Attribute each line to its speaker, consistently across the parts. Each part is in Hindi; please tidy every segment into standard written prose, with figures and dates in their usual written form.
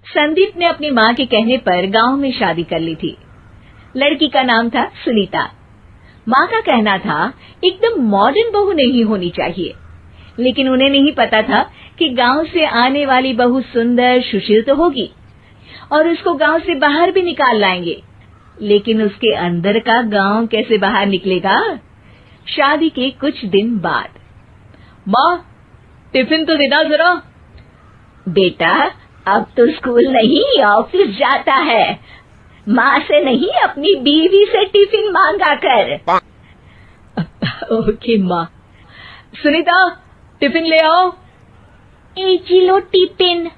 Speaker 1: संदीप ने अपनी माँ के कहने पर गांव में शादी कर ली थी। लड़की का नाम था सुनीता। माँ का कहना था एकदम मॉडर्न बहू नहीं होनी चाहिए, लेकिन उन्हें नहीं पता था कि गांव से आने वाली बहू सुंदर सुशील तो होगी और उसको गांव से बाहर भी निकाल लाएंगे, लेकिन उसके अंदर का गांव कैसे बाहर निकलेगा। शादी के कुछ दिन बाद,
Speaker 2: माँ टिफिन तो देना जरा।
Speaker 1: बेटा अब तो स्कूल नहीं ऑफिस जाता है, माँ से नहीं अपनी बीवी से टिफिन मांगा कर।
Speaker 2: ओके माँ। सुनीता टिफिन ले आओ।
Speaker 3: जी लो टिफिन,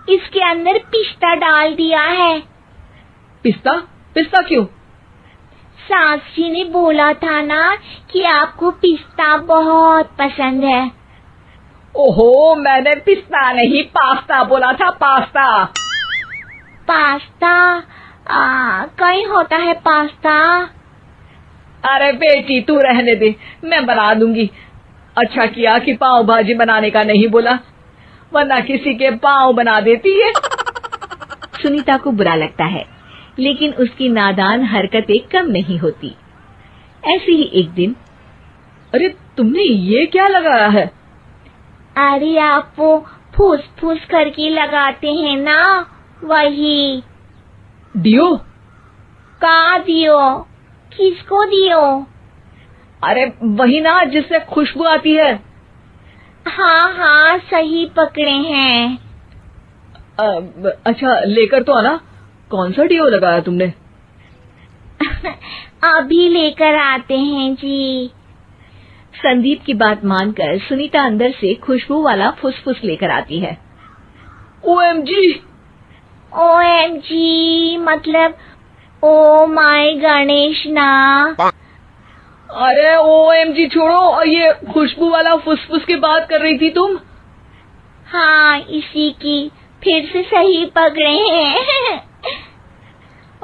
Speaker 3: इसके अंदर पिस्ता डाल दिया है।
Speaker 2: पिस्ता? पिस्ता क्यों?
Speaker 3: सास जी ने बोला था ना कि आपको पिस्ता बहुत पसंद है।
Speaker 2: ओहो, मैंने पिस्ता नहीं पास्ता बोला था, पास्ता।
Speaker 3: पास्ता? कहीं होता है पास्ता?
Speaker 2: अरे बेटी तू रहने दे, मैं बना दूंगी। अच्छा किया कि पाव भाजी बनाने का नहीं बोला, वरना किसी के पाव बना देती है।
Speaker 1: सुनीता को बुरा लगता है, लेकिन उसकी नादान हरकतें कम नहीं होती। ऐसे ही एक दिन,
Speaker 2: अरे तुमने ये क्या लगाया है?
Speaker 3: अरे आप वो फूस फूस करके लगाते हैं ना, वही।
Speaker 2: डियो?
Speaker 3: का दियो? किसको दियो?
Speaker 2: अरे वही ना जिससे खुशबू आती है।
Speaker 3: हाँ सही पकड़े हैं।
Speaker 2: अच्छा लेकर तो आना। कौन सा डियो लगाया तुमने?
Speaker 3: अभी लेकर आते हैं जी।
Speaker 1: संदीप की बात मानकर सुनीता अंदर से खुशबू वाला फुसफुस लेकर आती है।
Speaker 2: ओएमजी!
Speaker 3: ओएमजी मतलब ओ माय गणेश ना।
Speaker 2: अरे ओएमजी छोड़ो, और ये खुशबू वाला फुसफुस की बात कर रही थी तुम?
Speaker 3: हाँ इसी की, फिर से सही पकड़े हैं।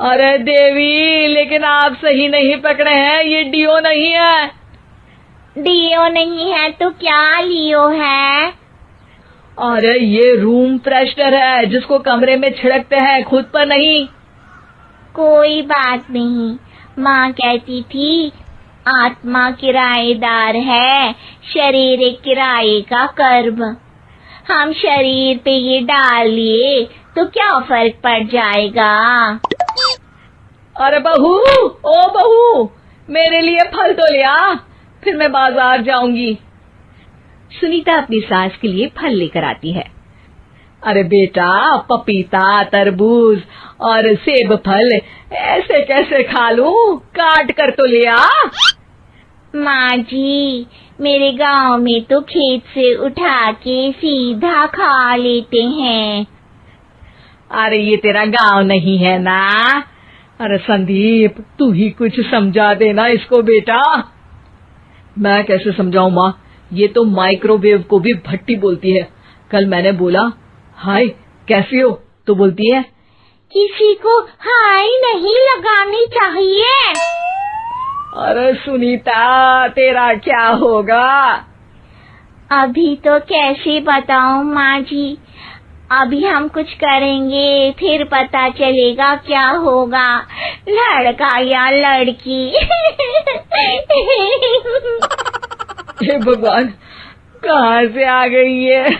Speaker 2: अरे देवी, लेकिन आप सही नहीं पकड़े हैं, ये डियो नहीं है।
Speaker 3: डियो नहीं है तो क्या लियो है?
Speaker 2: अरे ये रूम फ्रेशनर है, जिसको कमरे में छिड़कते हैं, खुद पर नहीं।
Speaker 3: कोई बात नहीं, माँ कहती थी आत्मा किराएदार है, शरीर एक किराए का कर्म। हम शरीर पे ये डाल लिए तो क्या फर्क पड़ जाएगा।
Speaker 2: अरे बहू, ओ बहू, मेरे लिए फल तो ले आ, फिर मैं बाजार जाऊंगी।
Speaker 1: सुनीता अपनी सास के लिए फल लेकर आती है।
Speaker 2: अरे बेटा, पपीता, तरबूज और सेब फल ऐसे कैसे खा लूं? काट कर तो ले आ।
Speaker 3: माँ जी, मेरे गांव में तो खेत से उठा के सीधा खा लेते हैं।
Speaker 2: अरे ये तेरा गांव नहीं है ना। अरे संदीप, तू ही कुछ समझा देना इसको बेटा। मैं कैसे समझाऊं माँ, ये तो माइक्रोवेव को भी भट्टी बोलती है। कल मैंने बोला हाय कैसी हो, तो बोलती है
Speaker 3: किसी को हाय नहीं लगानी चाहिए।
Speaker 2: अरे सुनीता, तेरा क्या होगा?
Speaker 3: अभी तो कैसे बताऊं माँ जी, अभी हम कुछ करेंगे फिर पता चलेगा क्या होगा, लड़का या लड़की।
Speaker 2: हे भगवान, कहाँ से आ गई है?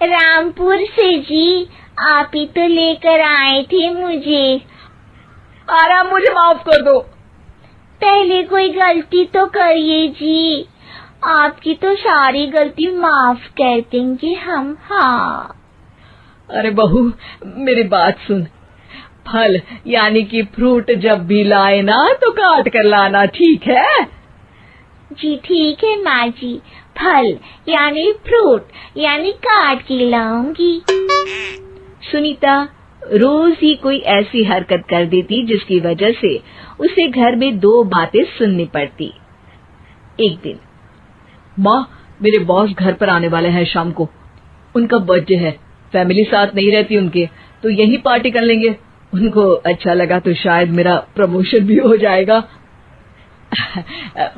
Speaker 3: रामपुर से जी, आप ही तो लेकर आए थे मुझे।
Speaker 2: अरे मुझे माफ कर दो।
Speaker 3: पहले कोई गलती तो करिए जी, आपकी तो सारी गलती माफ कर देंगे हम। हाँ
Speaker 2: अरे बहू, मेरी बात सुन। फल यानी कि फ्रूट जब भी लाए ना तो काट कर लाना, ठीक है?
Speaker 3: जी ठीक है माँ जी, फल यानी फ्रूट यानी काट के लाऊंगी।
Speaker 1: सुनीता रोज ही कोई ऐसी हरकत कर देती जिसकी वजह से उसे घर में दो बातें सुननी पड़ती। एक दिन,
Speaker 2: माँ मेरे बॉस घर पर आने वाले हैं शाम को, उनका बर्थडे है, फैमिली साथ नहीं रहती उनके, तो यही पार्टी कर लेंगे। उनको अच्छा लगा तो शायद मेरा प्रमोशन भी हो जाएगा।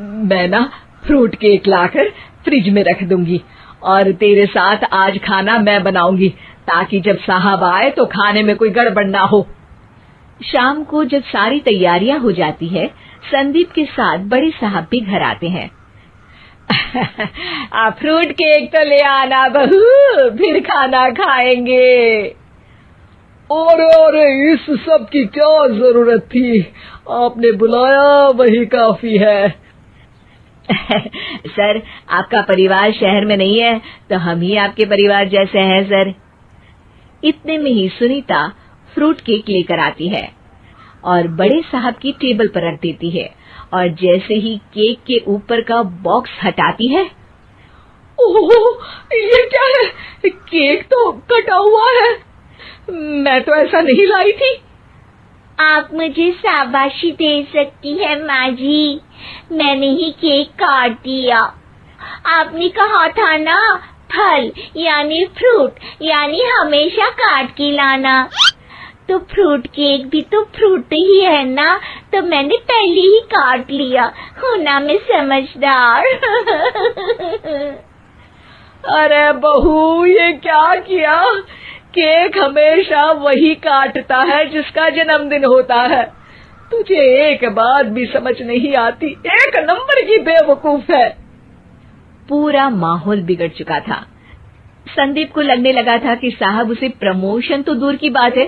Speaker 2: मैं ना फ्रूट केक लाकर फ्रिज में रख दूंगी और तेरे साथ आज खाना मैं बनाऊंगी, ताकि जब साहब आए तो खाने में कोई गड़बड़ ना हो।
Speaker 1: शाम को जब सारी तैयारियां हो जाती है, संदीप के साथ बड़े साहब भी घर आते हैं।
Speaker 2: फ्रूट केक तो ले आना बहू, फिर खाना खाएंगे।
Speaker 4: अरे इस सब की क्या जरूरत थी, आपने बुलाया वही काफी है।
Speaker 1: सर, आपका परिवार शहर में नहीं है तो हम ही आपके परिवार जैसे हैं सर। इतने में ही सुनीता फ्रूट केक लेकर आती है और बड़े साहब की टेबल पर रख देती है, और जैसे ही केक के ऊपर का बॉक्स हटाती है,
Speaker 2: ओह, ये क्या है? केक तो कटा हुआ है। मैं तो ऐसा नहीं लाई थी।
Speaker 3: आप मुझे शाबाशी दे सकती है माँ जी, मैंने ही केक काट दिया। आपने कहा था ना, फल यानी फ्रूट यानी हमेशा काट के लाना, तो फ्रूट केक भी तो फ्रूट ही है ना, तो मैंने पहले ही काट लिया। हूँ ना मैं समझदार।
Speaker 2: अरे बहू, ये क्या किया? केक हमेशा वही काटता है जिसका जन्मदिन होता है। तुझे एक बात भी समझ नहीं आती, एक नंबर की बेवकूफ है।
Speaker 1: पूरा माहौल बिगड़ चुका था। संदीप को लगने लगा था कि साहब उसे प्रमोशन तो दूर की बात है,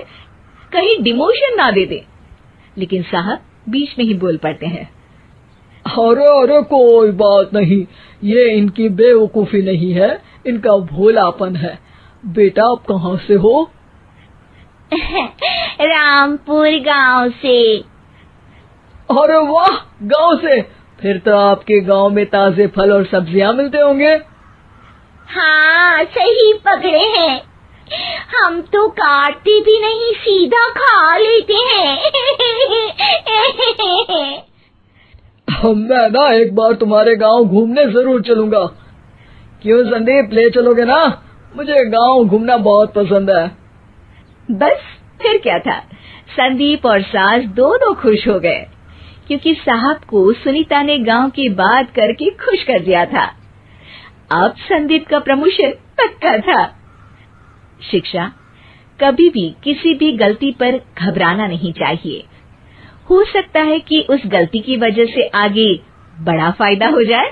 Speaker 1: कहीं डिमोशन ना दे दे, लेकिन साहब बीच में ही बोल पड़ते हैं।
Speaker 4: अरे कोई बात नहीं, ये इनकी बेवकूफी नहीं है, इनका भोलापन है। बेटा आप कहाँ से हो?
Speaker 3: रामपुर गांव से।
Speaker 4: अरे वाह, गांव से? फिर तो आपके गांव में ताजे फल और सब्जियां मिलते होंगे।
Speaker 3: हाँ, सही पकड़े हैं। हम तो काटते भी नहीं, सीधा खा लेते हैं।
Speaker 4: मैं ना एक बार तुम्हारे गांव घूमने जरूर चलूंगा। क्यों संदीप, ले चलोगे ना? मुझे गांव घूमना बहुत पसंद है।
Speaker 1: बस फिर क्या था, संदीप और सास दोनों खुश हो गए, क्योंकि साहब को सुनीता ने गांव की बात करके खुश कर दिया था। अब संदीप का प्रमोशन पक्का था। शिक्षा, कभी भी किसी भी गलती पर घबराना नहीं चाहिए। हो सकता है कि उस गलती की वजह से आगे बड़ा फायदा हो जाए।